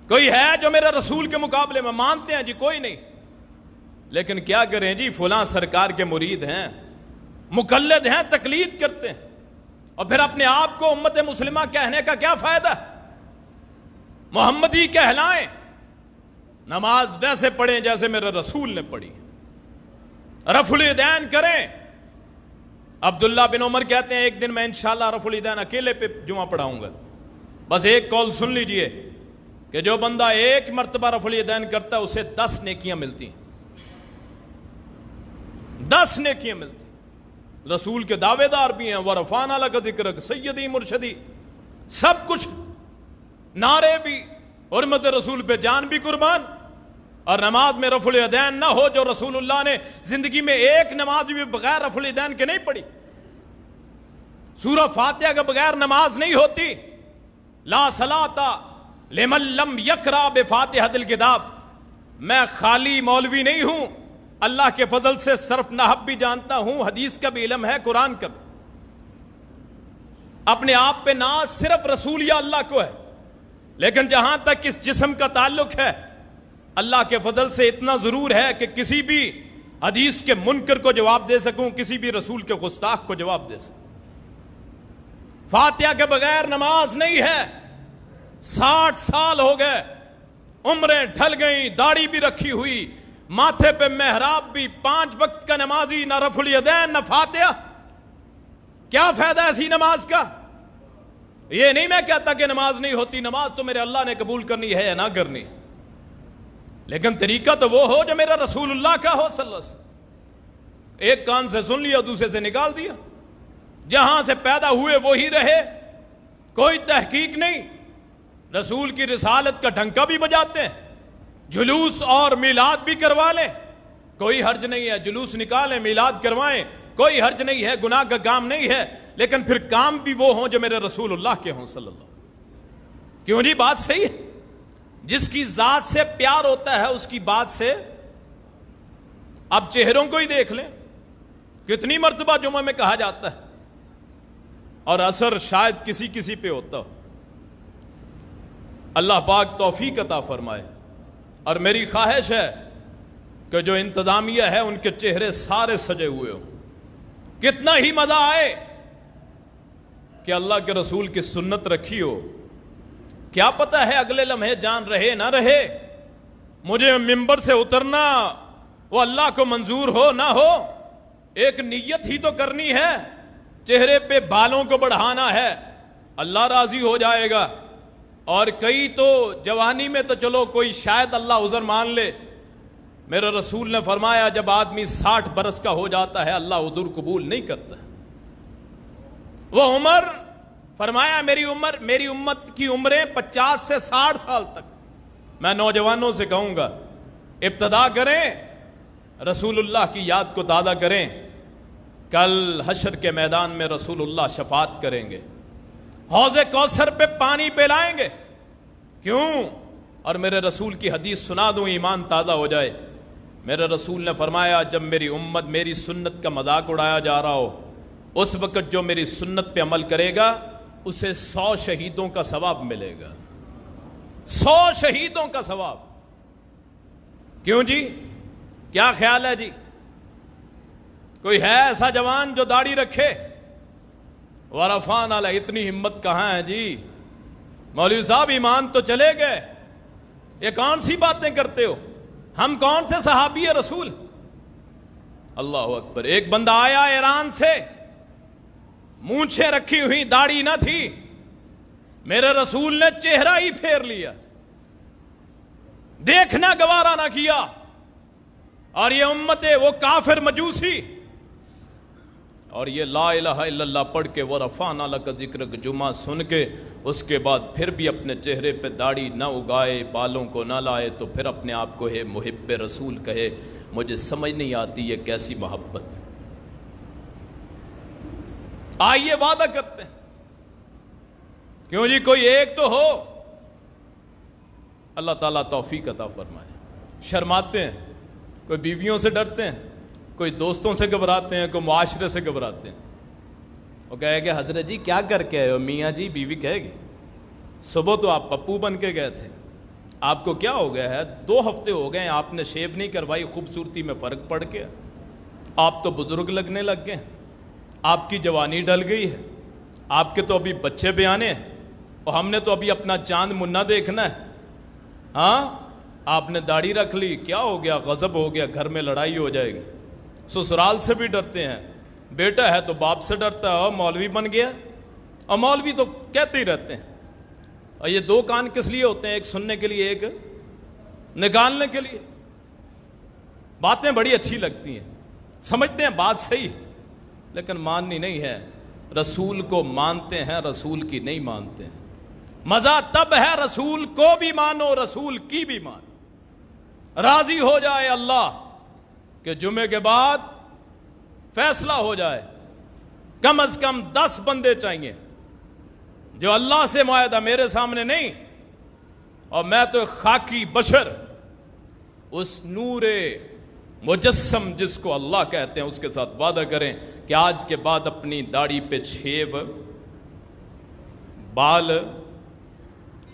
کوئی ہے جو میرے رسول کے مقابلے میں مانتے ہیں؟ جی کوئی نہیں۔ لیکن کیا کریں جی، فلاں سرکار کے مرید ہیں، مقلد ہیں، تقلید کرتے ہیں، اور پھر اپنے آپ کو امت مسلمہ کہنے کا کیا فائدہ؟ محمدی کہلائیں، نماز ویسے پڑھیں جیسے میرے رسول نے پڑھی، رفع الیدین کریں۔ عبداللہ بن عمر کہتے ہیں ایک دن میں انشاءاللہ رفع الیدین اکیلے پہ جمعہ پڑھاؤں گا، بس ایک قول سن لیجئے کہ جو بندہ 1 مرتبہ رفع الیدین کرتا ہے اسے 10 نیکیاں ملتی ہیں، 10 نیکیاں ملتی ہیں۔ رسول کے دعوے دار بھی ہیں، وَرَفَعْنَا لَكَ ذِكْرَكَ سیدی مرشدی، سب کچھ، نعرے بھی، حرمت رسول پہ جان بھی قربان۔ اور نماز میں رفع الیدین نہ ہو، جو رسول اللہ نے زندگی میں ایک نماز بھی بغیر رفع الیدین کے نہیں پڑھی۔ سورہ فاتحہ کے بغیر نماز نہیں ہوتی۔ لا صلاۃ لمن لم یقرأ بفاتحۃ الکتاب۔ میں خالی مولوی نہیں ہوں، اللہ کے فضل سے صرف نحو بھی جانتا ہوں، حدیث کا بھی علم ہے، قرآن کا بھی۔ اپنے آپ پہ ناز صرف رسول یا اللہ کو ہے، لیکن جہاں تک اس جسم کا تعلق ہے، اللہ کے فضل سے اتنا ضرور ہے کہ کسی بھی حدیث کے منکر کو جواب دے سکوں، کسی بھی رسول کے گستاخ کو جواب دے سکوں۔ فاتحہ کے بغیر نماز نہیں ہے۔ 60 سال ہو گئے، عمریں ڈھل گئیں، داڑھی بھی رکھی ہوئی، ماتھے پہ محراب بھی، 5 وقت کا نمازی، نہ رفع الیدین نہ فاتحہ۔ کیا فائدہ ایسی نماز کا؟ یہ نہیں میں کہتا کہ نماز نہیں ہوتی، نماز تو میرے اللہ نے قبول کرنی ہے یا نہ کرنی، لیکن طریقہ تو وہ ہو جو میرا رسول اللہ کا ہو صلی اللہ علیہ وسلم۔ ایک کان سے سن لیا، دوسرے سے نکال دیا، جہاں سے پیدا ہوئے وہی رہے، کوئی تحقیق نہیں۔ رسول کی رسالت کا ڈھنکا بھی بجاتے ہیں، جلوس اور میلاد بھی کروا لیں، کوئی حرج نہیں ہے، جلوس نکالیں، میلاد کروائیں، کوئی حرج نہیں ہے، گناہ کا کام نہیں ہے، لیکن پھر کام بھی وہ ہوں جو میرے رسول اللہ کے ہوں صلی اللہ علیہ وسلم۔ کیوں جی؟ بات صحیح ہے۔ جس کی ذات سے پیار ہوتا ہے اس کی بات سے، اب چہروں کو ہی دیکھ لیں، کتنی مرتبہ جمعہ میں کہا جاتا ہے، اور اثر شاید کسی کسی پہ ہوتا ہو۔ اللہ پاک توفیق عطا فرمائے، اور میری خواہش ہے کہ جو انتظامیہ ہے ان کے چہرے سارے سجے ہوئے ہوں، کتنا ہی مزہ آئے کہ اللہ کے رسول کی سنت رکھی ہو۔ کیا پتہ ہے اگلے لمحے جان رہے نہ رہے، مجھے ممبر سے اترنا وہ اللہ کو منظور ہو نہ ہو، ایک نیت ہی تو کرنی ہے، چہرے پہ بالوں کو بڑھانا ہے، اللہ راضی ہو جائے گا۔ اور کئی تو جوانی میں تو چلو کوئی شاید اللہ عذر مان لے، میرے رسول نے فرمایا جب آدمی 60 برس کا ہو جاتا ہے اللہ عذر قبول نہیں کرتا۔ وہ عمر فرمایا میری امت کی عمریں 50 سے 60 سال تک۔ میں نوجوانوں سے کہوں گا ابتدا کریں، رسول اللہ کی یاد کو تازہ کریں، کل حشر کے میدان میں رسول اللہ شفاعت کریں گے، حوض کوثر پہ پانی پلائیں گے۔ کیوں؟ اور میرے رسول کی حدیث سنا دوں ایمان تازہ ہو جائے۔ میرے رسول نے فرمایا جب میری امت میری سنت کا مذاق اڑایا جا رہا ہو، اس وقت جو میری سنت پہ عمل کرے گا اسے 100 شہیدوں کا ثواب ملے گا، 100 شہیدوں کا ثواب۔ کیوں جی؟ کیا خیال ہے جی؟ کوئی ہے ایسا جوان جو داڑھی رکھے؟ ورفان علیہ، اتنی ہمت کہاں ہے جی؟ مولوی صاحب ایمان تو چلے گئے، یہ کون سی باتیں کرتے ہو؟ ہم کون سے صحابی رسول؟ اللہ اکبر۔ ایک بندہ آیا ایران سے، مونچھیں رکھی ہوئی، داڑھی نہ تھی، میرے رسول نے چہرہ ہی پھیر لیا، دیکھنا گوارا نہ کیا، اور یہ امت وہ کافر مجوسی، اور یہ لا الہ الا اللہ پڑھ کے ورفعنا لک ذکرک جمعہ سن کے اس کے بعد پھر بھی اپنے چہرے پہ داڑھی نہ اگائے، بالوں کو نہ لائے، تو پھر اپنے آپ کو ہے محب رسول کہے۔ مجھے سمجھ نہیں آتی یہ کیسی محبت۔ آئیے وعدہ کرتے ہیں، کیوں جی؟ کوئی ایک تو ہو، اللہ تعالیٰ توفیق عطا فرمائے۔ شرماتے ہیں، کوئی بیویوں سے ڈرتے ہیں، کوئی دوستوں سے گھبراتے ہیں، کوئی معاشرے سے گھبراتے ہیں۔ وہ کہے گا حضرت جی کیا کر کے آئے ہو؟ میاں جی بیوی کہے گی صبح تو آپ پپو بن کے گئے تھے، آپ کو کیا ہو گیا ہے؟ 2 ہفتے ہو گئے آپ نے شیو نہیں کروائی، خوبصورتی میں فرق پڑ گیا، آپ تو بزرگ لگنے لگ گئے، آپ کی جوانی ڈل گئی ہے، آپ کے تو ابھی بچے بیانے ہیں، اور ہم نے تو ابھی اپنا چاند منا دیکھنا ہے۔ ہاں آپ نے داڑھی رکھ لی، کیا ہو گیا؟ غضب ہو گیا، گھر میں لڑائی ہو جائے گی۔ سسرال سے بھی ڈرتے ہیں، بیٹا ہے تو باپ سے ڈرتا ہے، اور مولوی بن گیا، اور مولوی تو کہتے ہی رہتے ہیں۔ اور یہ 2 کان کس لیے ہوتے ہیں؟ ایک سننے کے لیے، ایک نکالنے کے لیے۔ باتیں بڑی اچھی لگتی ہیں، سمجھتے ہیں بات صحیح، لیکن ماننی نہیں ہے۔ رسول کو مانتے ہیں، رسول کی نہیں مانتے ہیں۔ مزہ تب ہے رسول کو بھی مانو، رسول کی بھی مانو، راضی ہو جائے اللہ کہ جمعے کے بعد فیصلہ ہو جائے۔ کم از کم 10 بندے چاہیے جو اللہ سے معاہدہ، میرے سامنے نہیں، اور میں تو خاکی بشر، اس نور مجسم جس کو اللہ کہتے ہیں اس کے ساتھ وعدہ کریں کہ آج کے بعد اپنی داڑھی پہ 6 بال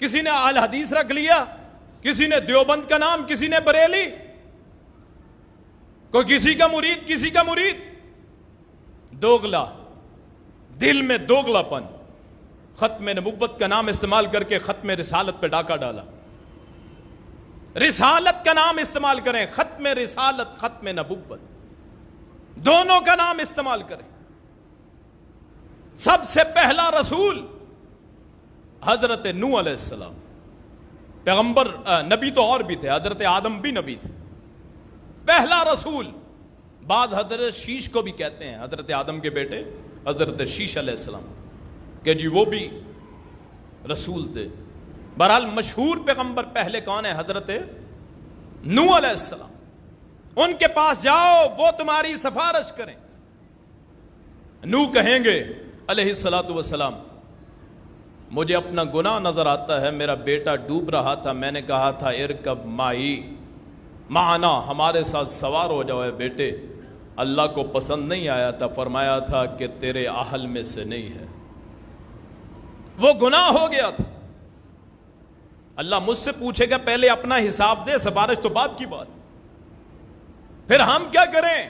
کسی نے اہل حدیث رکھ لیا، کسی نے دیوبند کا نام، کسی نے بریلی، کوئی کسی کا مرید، کسی کا مرید. دوغلا، دل میں دوغلا پن. ختم نبوت کا نام استعمال کر کے ختم رسالت پہ ڈاکہ ڈالا. رسالت کا نام استعمال کریں، ختم رسالت، ختم نبوت، دونوں کا نام استعمال کریں. سب سے پہلا رسول حضرت نوح علیہ السلام، پیغمبر، نبی تو اور بھی تھے، حضرت آدم بھی نبی تھے. پہلا رسول. بعد حضرت شیش کو بھی کہتے ہیں، حضرت آدم کے بیٹے حضرت شیش علیہ السلام، کہ جی وہ بھی رسول تھے. بہرحال مشہور پیغمبر پہلے کون ہے؟ حضرت نوح علیہ السلام. ان کے پاس جاؤ، وہ تمہاری سفارش کریں. نوح کہیں گے علیہ الصلوۃ والسلام، مجھے اپنا گناہ نظر آتا ہے، میرا بیٹا ڈوب رہا تھا، میں نے کہا تھا ارکب مائی معنا، ہمارے ساتھ سوار ہو جاؤ اے بیٹے. اللہ کو پسند نہیں آیا تھا، فرمایا تھا کہ تیرے اہل میں سے نہیں ہے. وہ گناہ ہو گیا تھا. اللہ مجھ سے پوچھے گا پہلے اپنا حساب دے، سفارش تو بعد کی بات. پھر ہم کیا کریں؟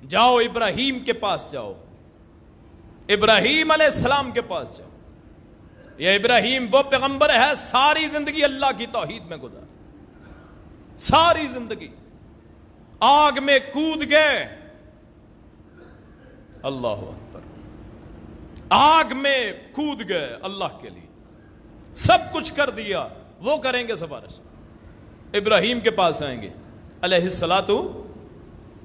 جاؤ ابراہیم کے پاس جاؤ، ابراہیم علیہ السلام کے پاس جاؤ. یہ ابراہیم وہ پیغمبر ہے، ساری زندگی اللہ کی توحید میں گزار، ساری زندگی آگ میں کود گئے. اللہ اکبر، آگ میں کود گئے اللہ کے لیے، سب کچھ کر دیا. وہ کریں گے سفارش، ابراہیم کے پاس آئیں گے علیہ الصلوۃ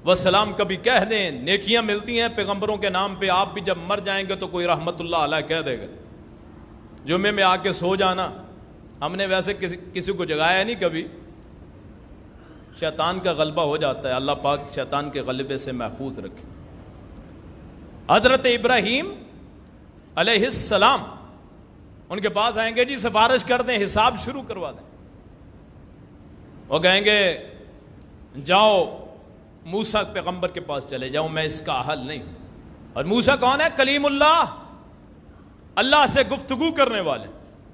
والسلام. کبھی کہہ دیں نیکیاں ملتی ہیں پیغمبروں کے نام پہ، آپ بھی جب مر جائیں گے تو کوئی رحمت اللہ علیہ کہہ دے گا. جمعے میں آ کے سو جانا. ہم نے ویسے کسی کو جگایا نہیں کبھی، شیطان کا غلبہ ہو جاتا ہے، اللہ پاک شیطان کے غلبے سے محفوظ رکھے. حضرت ابراہیم علیہ السلام ان کے پاس آئیں گے، جی سفارش کر دیں، حساب شروع کروا دیں. وہ کہیں گے جاؤ موسیٰ پیغمبر کے پاس چلے جاؤ، میں اس کا اہل نہیں ہوں. اور موسیٰ کون ہے؟ کلیم اللہ، اللہ سے گفتگو کرنے والے.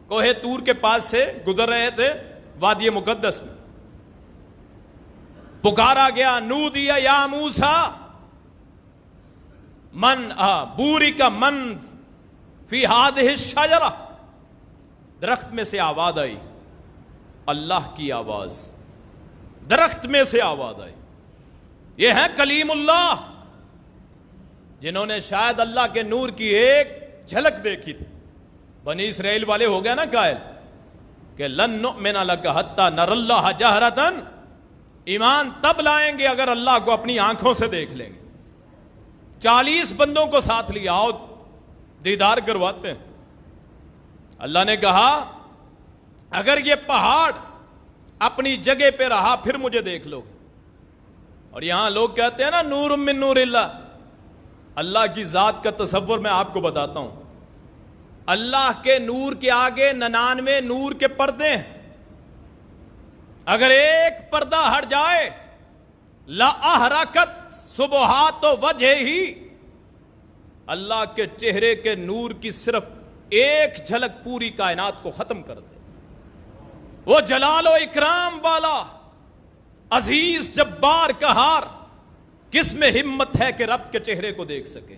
کوہ طور کے پاس سے گزر رہے تھے وادی مقدس میں، پکارا گیا نودی یا موسیٰ من بوری کا من فی ہذہ الشجرہ. درخت میں سے آواز آئی، اللہ کی آواز، درخت میں سے آواز آئی. یہ ہیں کلیم اللہ، جنہوں نے شاید اللہ کے نور کی ایک جھلک دیکھی تھی. بنی اسرائیل والے ہو گیا نا قائل کہ لن نؤمن لک حتی نر اللہ جہرۃ، ایمان تب لائیں گے اگر اللہ کو اپنی آنکھوں سے دیکھ لیں گے. 40 بندوں کو ساتھ لیا، آؤ دیدار کرواتے ہیں. اللہ نے کہا اگر یہ پہاڑ اپنی جگہ پہ رہا پھر مجھے دیکھ لو گے. اور یہاں لوگ کہتے ہیں نا نور من نور اللہ، اللہ کی ذات کا تصور میں آپ کو بتاتا ہوں. اللہ کے نور کے آگے 99 نور کے پردے ہیں. اگر ایک پردہ ہٹ جائے لَأَحْرَقَتْ سُبُحَاتُ وَجْهِهِ، اللہ کے چہرے کے نور کی صرف ایک جھلک پوری کائنات کو ختم کر دے. وہ جلال و اکرام والا عزیز جبار قہار، کس میں ہمت ہے کہ رب کے چہرے کو دیکھ سکے؟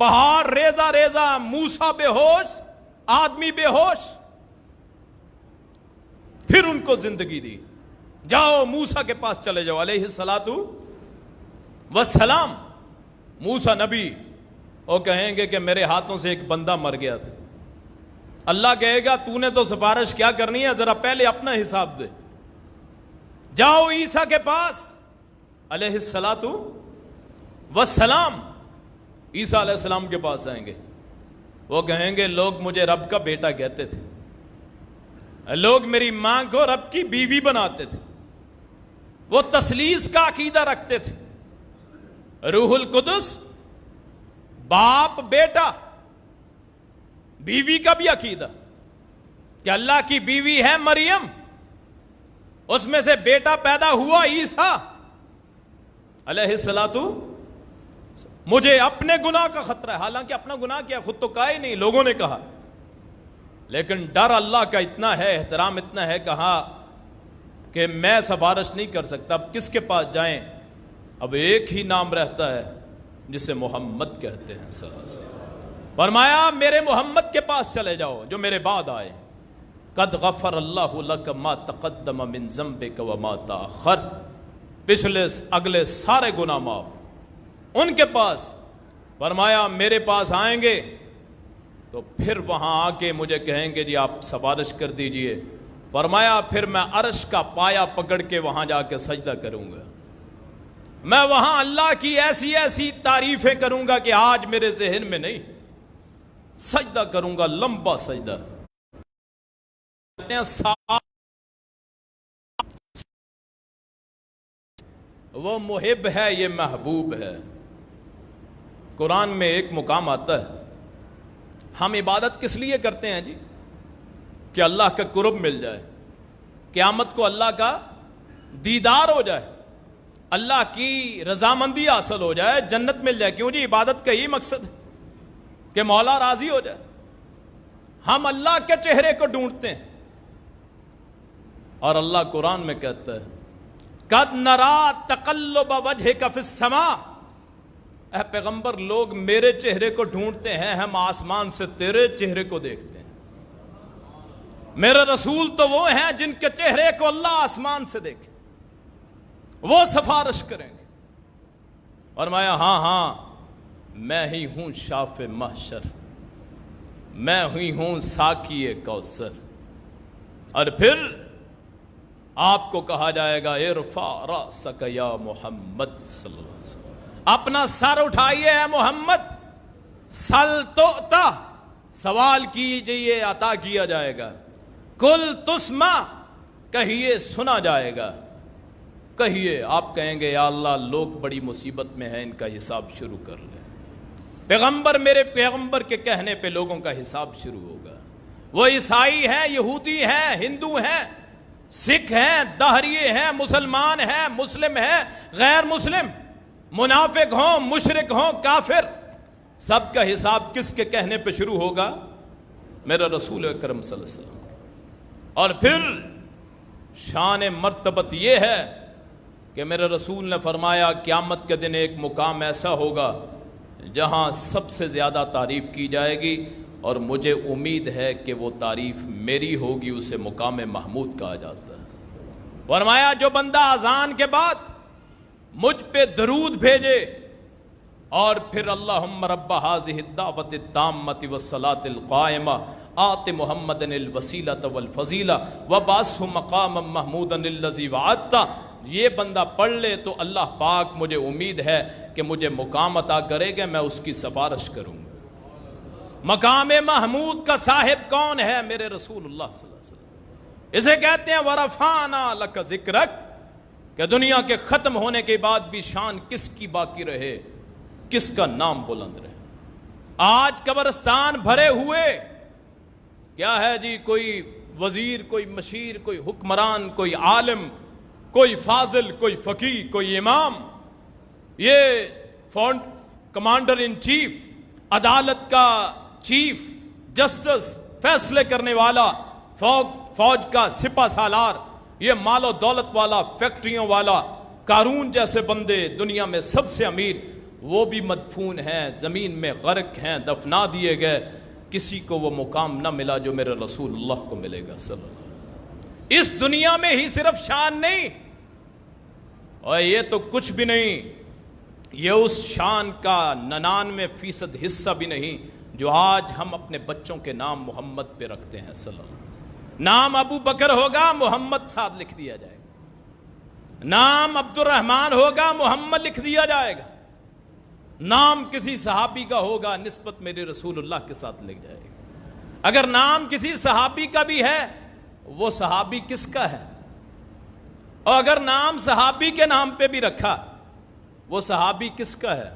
پہاڑ ریزہ ریزہ، موسیٰ بے ہوش، آدمی بے ہوش، پھر ان کو زندگی دی. جاؤ موسیٰ کے پاس چلے جاؤ علیہ الصلوۃ والسلام. موسیٰ نبی، وہ کہیں گے کہ میرے ہاتھوں سے ایک بندہ مر گیا تھا. اللہ کہے گا تو نے تو سفارش کیا کرنی ہے، ذرا پہلے اپنا حساب دے. جاؤ عیسیٰ کے پاس علیہ الصلوۃ والسلام. عیسیٰ علیہ السلام کے پاس آئیں گے، وہ کہیں گے لوگ مجھے رب کا بیٹا کہتے تھے، لوگ میری ماں کو رب کی بیوی بناتے تھے. وہ تثلیث کا عقیدہ رکھتے تھے، روح القدس باپ بیٹا، بیوی کا بھی عقیدہ کہ اللہ کی بیوی ہے مریم، اس میں سے بیٹا پیدا ہوا عیسیٰ علیہ الصلوۃ. مجھے اپنے گناہ کا خطرہ ہے، حالانکہ اپنا گناہ کیا، خود تو کہا ہی نہیں، لوگوں نے کہا. لیکن ڈر اللہ کا اتنا ہے، احترام اتنا ہے، کہا کہ میں سفارش نہیں کر سکتا، اب کس کے پاس جائیں؟ اب ایک ہی نام رہتا ہے جسے محمد کہتے ہیں صلی اللہ علیہ وسلم۔ فرمایا میرے محمد کے پاس چلے جاؤ جو میرے بعد آئے۔ قد غفر اللہ لک ما تقدم من ذنبک وما تاخر، پچھلے اگلے سارے گناہ معاف ان کے پاس۔ فرمایا میرے پاس آئیں گے تو پھر وہاں آ کے مجھے کہیں گے جی آپ سفارش کر دیجئے۔ فرمایا پھر میں عرش کا پایا پکڑ کے وہاں جا کے سجدہ کروں گا، میں وہاں اللہ کی ایسی ایسی تعریفیں کروں گا کہ آج میرے ذہن میں نہیں، سجدہ کروں گا، لمبا سجدہ۔ وہ محب ہے، یہ محبوب ہے۔ قرآن میں ایک مقام آتا ہے، ہم عبادت کس لیے کرتے ہیں جی؟ کہ اللہ کا قرب مل جائے، قیامت کو اللہ کا دیدار ہو جائے، اللہ کی رضامندی حاصل ہو جائے، جنت مل جائے۔ کیوں جی؟ عبادت کا یہی مقصد ہے کہ مولا راضی ہو جائے۔ ہم اللہ کے چہرے کو ڈھونڈتے ہیں، اور اللہ قرآن میں کہتا ہے قد نرا تقلب وجہک فی السماء، اے پیغمبر لوگ میرے چہرے کو ڈھونڈتے ہیں، ہم آسمان سے تیرے چہرے کو دیکھتے ہیں۔ میرے رسول تو وہ ہیں جن کے چہرے کو اللہ آسمان سے دیکھے، وہ سفارش کریں گے۔ فرمایا ہاں ہاں میں ہی ہوں شاف محشر، میں ہی ہوں ساقی کوثر۔ اور پھر آپ کو کہا جائے گا ارفع رأسک یا محمد صلی اللہ علیہ وسلم، اپنا سر اٹھائیے اے محمد، سل تؤتا، سوال کیجئے عطا کیا جائے گا، کل تسمع، کہیے سنا جائے گا۔ کہیے، آپ کہیں گے یا اللہ لوگ بڑی مصیبت میں ہیں، ان کا حساب شروع کر لیں۔ پیغمبر، میرے پیغمبر کے کہنے پہ لوگوں کا حساب شروع ہوگا۔ وہ عیسائی ہیں، یہودی ہیں، ہندو ہیں، سکھ ہیں، دہریے ہیں، مسلمان ہیں، مسلم ہیں، غیر مسلم، منافق ہوں، مشرک ہوں، کافر، سب کا حساب کس کے کہنے پہ شروع ہوگا؟ میرا رسول اکرم صلی اللہ علیہ وسلم۔ اور پھر شان مرتبت یہ ہے کہ میرے رسول نے فرمایا قیامت کے دن ایک مقام ایسا ہوگا جہاں سب سے زیادہ تعریف کی جائے گی، اور مجھے امید ہے کہ وہ تعریف میری ہوگی، اسے مقام محمود کہا جاتا ہے۔ فرمایا جو بندہ اذان کے بعد مجھ پہ درود بھیجے اور پھر اللہم رب ھذہ الدعوۃ التامۃ والصلاۃ القائمہ آت محمد الوسیلۃ والفضیلہ وبعثہ مقاما محمودا الذی وعدتہ، یہ بندہ پڑھ لے تو اللہ پاک مجھے امید ہے کہ مجھے مقام عطا کرے گا، میں اس کی سفارش کروں گا۔ مقام محمود کا صاحب کون ہے؟ میرے رسول اللہ صلی اللہ علیہ وسلم۔ اسے کہتے ہیں وَرَفَعْنَا لَكَ ذِكْرَكَ، کہ دنیا کے ختم ہونے کے بعد بھی شان کس کی باقی رہے، کس کا نام بلند رہے۔ آج قبرستان بھرے ہوئے، کیا ہے جی؟ کوئی وزیر، کوئی مشیر، کوئی حکمران، کوئی عالم، کوئی فاضل، کوئی فقیہ، کوئی امام، یہ کمانڈر ان چیف، عدالت کا چیف جسٹس، فیصلے کرنے والا، فوج کا سپہ سالار، یہ مال و دولت والا، فیکٹریوں والا، قارون جیسے بندے، دنیا میں سب سے امیر، وہ بھی مدفون ہیں، زمین میں غرق ہیں، دفنا دیے گئے۔ کسی کو وہ مقام نہ ملا جو میرے رسول اللہ کو ملے گا صلی اللہ علیہ وسلم۔ اس دنیا میں ہی صرف شان نہیں، اور یہ تو کچھ بھی نہیں، یہ اس شان کا 99% حصہ بھی نہیں جو آج ہم اپنے بچوں کے نام محمد پہ رکھتے ہیں صلی اللہ علیہ وسلم۔ نام ابو بکر ہوگا، محمد ساتھ لکھ دیا جائے گا۔ نام عبد الرحمن ہوگا، محمد لکھ دیا جائے گا۔ نام کسی صحابی کا ہوگا، نسبت میرے رسول اللہ کے ساتھ لکھ جائے گا۔ اگر نام کسی صحابی کا بھی ہے، وہ صحابی کس کا ہے؟ اور اگر نام صحابی کے نام پہ بھی رکھا، وہ صحابی کس کا ہے؟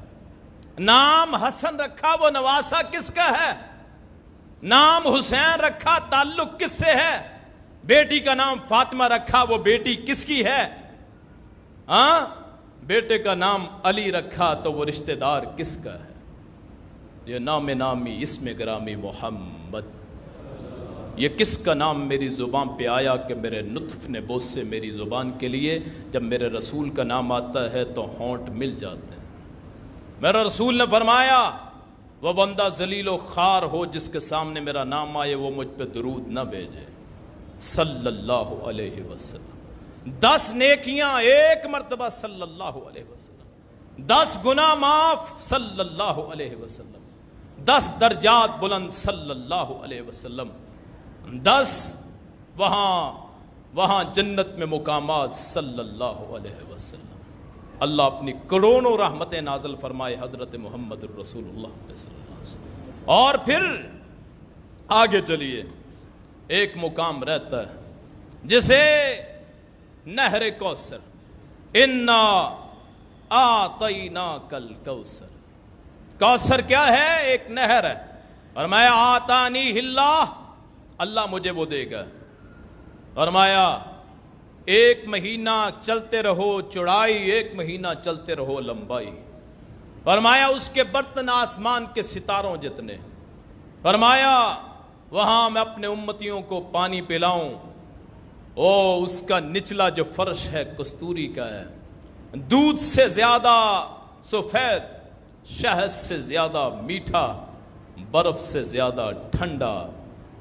نام حسن رکھا، وہ نواسہ کس کا ہے؟ نام حسین رکھا، تعلق کس سے ہے؟ بیٹی کا نام فاطمہ رکھا، وہ بیٹی کس کی ہے؟ ہاں، بیٹے کا نام علی رکھا تو وہ رشتہ دار کس کا ہے؟ یہ نام نامی اسم گرامی محمد۔ یہ کس کا نام میری زبان پہ آیا کہ میرے نطف نے بوس سے میری زبان کے لیے جب میرے رسول کا نام آتا ہے تو ہونٹ مل جاتے ہیں۔ میرا رسول نے فرمایا وہ بندہ ذلیل و خوار ہو جس کے سامنے میرا نام آئے وہ مجھ پہ درود نہ بھیجے صلی اللہ علیہ وسلم۔ 10 نیکیاں ایک مرتبہ صلی اللہ علیہ وسلم، 10 گناہ معاف صلی اللہ علیہ وسلم، 10 درجات بلند صلی اللہ علیہ وسلم، 10 وہاں جنت میں مقامات صلی اللہ علیہ وسلم۔ اللہ اپنی کروڑوں رحمتیں نازل فرمائے حضرت محمد الرسول اللہ صلی اللہ علیہ وسلم۔ اور پھر آگے چلیے، ایک مقام رہتا ہے جسے نہر کوثر، انا آتیناک الکوثر۔ کوثر کیا ہے؟ ایک نہر ہے، فرمایا آتانی اللہ مجھے وہ دے گا۔ فرمایا 1 مہینہ چلتے رہو چوڑائی، 1 مہینہ چلتے رہو لمبائی۔ فرمایا اس کے برتن آسمان کے ستاروں جتنے۔ فرمایا وہاں میں اپنے امتیوں کو پانی پلاؤں، اس کا نچلا جو فرش ہے کستوری کا ہے، دودھ سے زیادہ سفید، شہد سے زیادہ میٹھا، برف سے زیادہ ٹھنڈا۔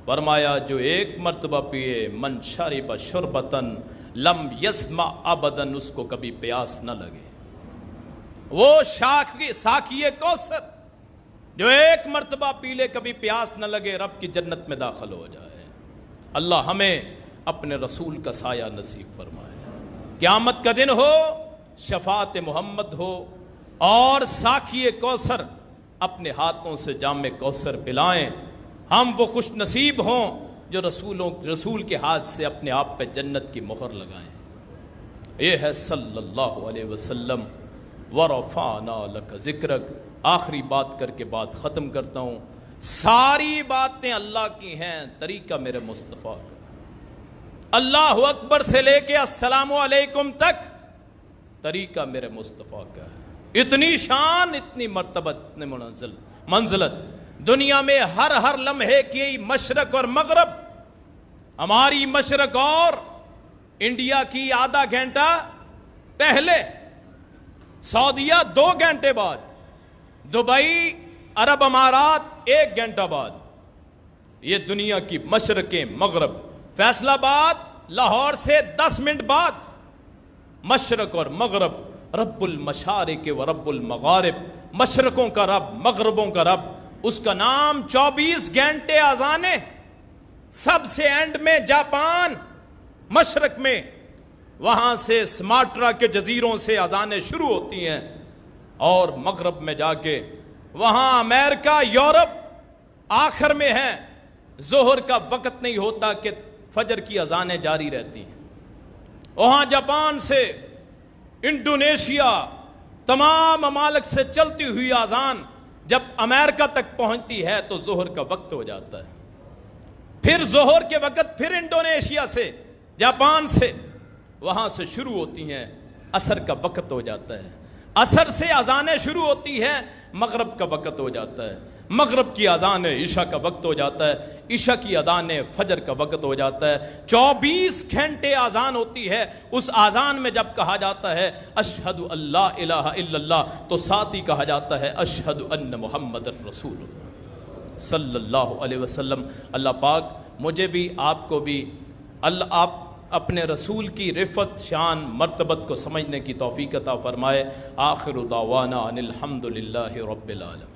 فرمایا جو 1 مرتبہ پیے من شرب شربتن لم یسمع ابدن، اس کو کبھی پیاس نہ لگے۔ وہ ساقی کوثر جو 1 مرتبہ پی لے کبھی پیاس نہ لگے، رب کی جنت میں داخل ہو جائے۔ اللہ ہمیں اپنے رسول کا سایہ نصیب فرمائے، قیامت کا دن ہو، شفاعت محمد ہو اور ساقی کوثر اپنے ہاتھوں سے جام کوثر پلائیں، ہم وہ خوش نصیب ہوں جو رسول کے ہاتھ سے اپنے آپ پہ جنت کی مہر لگائیں۔ یہ ہے صلی اللہ علیہ وسلم۔ وَرَفَعْنَا لَكَ ذِكْرَكَ۔ آخری بات کر کے بات ختم کرتا ہوں، ساری باتیں اللہ کی ہیں، طریقہ میرے مصطفیٰ کا۔ اللہ اکبر سے لے کے السلام علیکم تک طریقہ میرے مصطفیٰ کا ہے۔ اتنی شان، اتنی مرتبہ، اتنی منزلت دنیا میں ہر لمحے کی مشرق اور مغرب، ہماری مشرق اور انڈیا کی آدھا گھنٹہ پہلے، سعودیہ 2 گھنٹے بعد، دبئی عرب امارات 1 گھنٹہ بعد، یہ دنیا کی مشرقیں مغرب۔ فیصل آباد لاہور سے 10 منٹ بعد، مشرق اور مغرب، رب المشارق و رب المغارب، مشرقوں کا رب، مغربوں کا رب، اس کا نام 24 گھنٹے اذانیں۔ سب سے اینڈ میں جاپان، مشرق میں، وہاں سے سماٹرا کے جزیروں سے اذانیں شروع ہوتی ہیں، اور مغرب میں جا کے وہاں امریکہ، یورپ آخر میں ہے، ظہر کا وقت نہیں ہوتا کہ فجر کی اذانیں جاری رہتی ہیں۔ وہاں جاپان سے انڈونیشیا، تمام ممالک سے چلتی ہوئی اذان جب امریکہ تک پہنچتی ہے تو ظہر کا وقت ہو جاتا ہے۔ پھر ظہر کے وقت پھر انڈونیشیا سے، جاپان سے، وہاں سے شروع ہوتی ہیں، عصر کا وقت ہو جاتا ہے۔ عصر سے اذانیں شروع ہوتی ہیں، مغرب کا وقت ہو جاتا ہے۔ مغرب کی اذان عشاء کا وقت ہو جاتا ہے، عشاء کی اذان فجر کا وقت ہو جاتا ہے۔ 24 گھنٹے اذان ہوتی ہے۔ اس اذان میں جب کہا جاتا ہے اشہد اللہ الہ الا اللہ، تو ساتھ ہی کہا جاتا ہے اشہد ان محمد الرسول اللہ صلی اللہ علیہ وسلم۔ اللہ پاک مجھے بھی، آپ کو بھی، آپ اپنے رسول کی رفت، شان، مرتبت کو سمجھنے کی توفیق عطا فرمائے۔ آخر دعوانا ان الحمد للہ رب العالمین۔